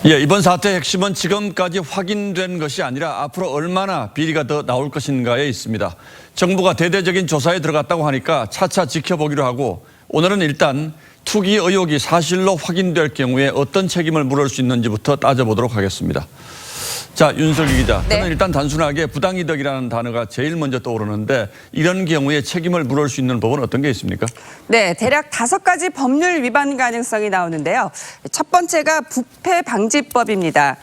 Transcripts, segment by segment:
예, 이번 사태의 핵심은 지금까지 확인된 것이 아니라 앞으로 얼마나 비리가 더 나올 것인가에 있습니다. 정부가 대대적인 조사에 들어갔다고 하니까 차차 지켜보기로 하고 오늘은 일단 투기 의혹이 사실로 확인될 경우에 어떤 책임을 물을 수 있는지부터 따져보도록 하겠습니다. 자, 윤석기 기자. 네. 저는 일단 단순하게 부당이득이라는 단어가 제일 먼저 떠오르는데 이런 경우에 책임을 물을 수 있는 법은 어떤 게 있습니까? 네, 대략 5가지 법률 위반 가능성이 나오는데요. 첫 번째가 부패방지법입니다.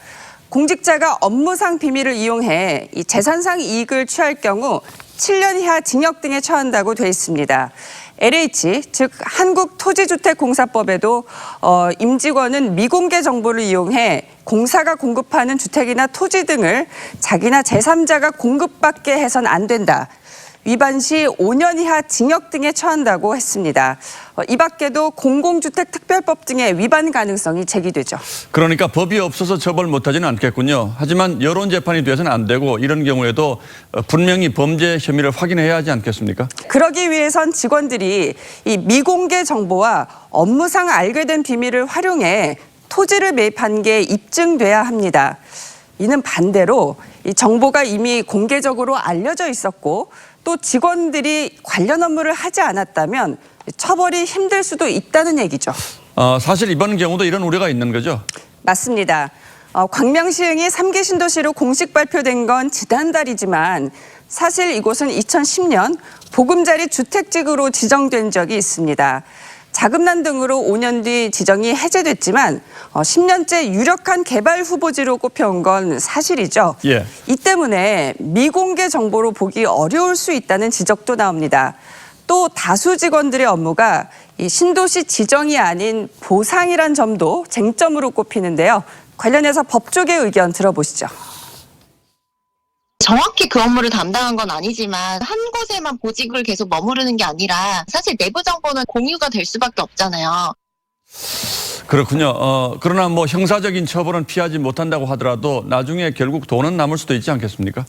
공직자가 업무상 비밀을 이용해 이 재산상 이익을 취할 경우 7년 이하 징역 등에 처한다고 돼 있습니다. LH, 즉 한국토지주택공사법에도 임직원은 미공개 정보를 이용해 공사가 공급하는 주택이나 토지 등을 자기나 제3자가 공급받게 해선 안 된다. 위반 시 5년 이하 징역 등에 처한다고 했습니다. 이 밖에도 공공주택특별법 등의 위반 가능성이 제기되죠. 그러니까 법이 없어서 처벌 못하지는 않겠군요. 하지만 여론재판이 돼서는 안 되고 이런 경우에도 분명히 범죄 혐의를 확인해야 하지 않겠습니까? 그러기 위해선 직원들이 이 미공개 정보와 업무상 알게 된 비밀을 활용해 토지를 매입한 게 입증돼야 합니다. 이는 반대로 이 정보가 이미 공개적으로 알려져 있었고 또 직원들이 관련 업무를 하지 않았다면 처벌이 힘들 수도 있다는 얘기죠. 사실 이번 경우도 이런 우려가 있는 거죠? 맞습니다. 광명시흥이 3기 신도시로 공식 발표된 건 지난달이지만 사실 이곳은 2010년 보금자리 주택지구로 지정된 적이 있습니다. 자금난 등으로 5년 뒤 지정이 해제됐지만 10년째 유력한 개발 후보지로 꼽혀온 건 사실이죠. 예. 이 때문에 미공개 정보로 보기 어려울 수 있다는 지적도 나옵니다. 또 다수 직원들의 업무가 이 신도시 지정이 아닌 보상이란 점도 쟁점으로 꼽히는데요. 관련해서 법조계 의견 들어보시죠. 정확히 그 업무를 담당한 건 아니지만 한 곳에만 보직을 계속 머무르는 게 아니라 사실 내부 정보는 공유가 될 수밖에 없잖아요. 그렇군요. 그러나 뭐 형사적인 처벌은 피하지 못한다고 하더라도 나중에 결국 돈은 남을 수도 있지 않겠습니까?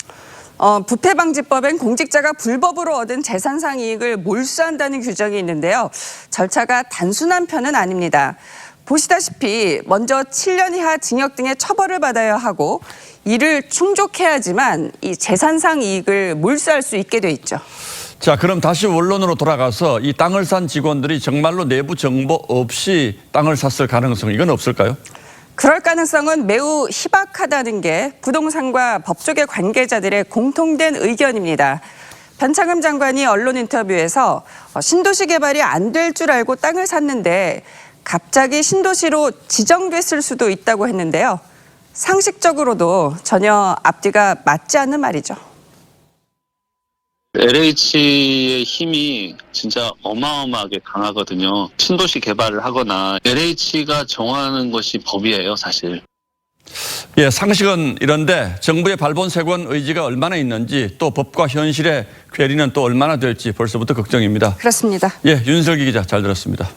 부패방지법엔 공직자가 불법으로 얻은 재산상 이익을 몰수한다는 규정이 있는데요. 절차가 단순한 편은 아닙니다. 보시다시피 먼저 7년 이하 징역 등의 처벌을 받아야 하고 이를 충족해야지만 이 재산상 이익을 몰수할 수 있게 돼 있죠. 자, 그럼 다시 원론으로 돌아가서 이 땅을 산 직원들이 정말로 내부 정보 없이 땅을 샀을 가능성 이건 없을까요? 그럴 가능성은 매우 희박하다는 게 부동산과 법조계 관계자들의 공통된 의견입니다. 변창흠 장관이 언론 인터뷰에서 신도시 개발이 안 될 줄 알고 땅을 샀는데 갑자기 신도시로 지정됐을 수도 있다고 했는데요. 상식적으로도 전혀 앞뒤가 맞지 않는 말이죠. LH의 힘이 진짜 어마어마하게 강하거든요. 신도시 개발을 하거나 LH가 정하는 것이 법이에요, 사실. 예, 상식은 이런데 정부의 발본색원 의지가 얼마나 있는지 또 법과 현실의 괴리는 또 얼마나 될지 벌써부터 걱정입니다. 그렇습니다. 예, 윤석기 기자 잘 들었습니다.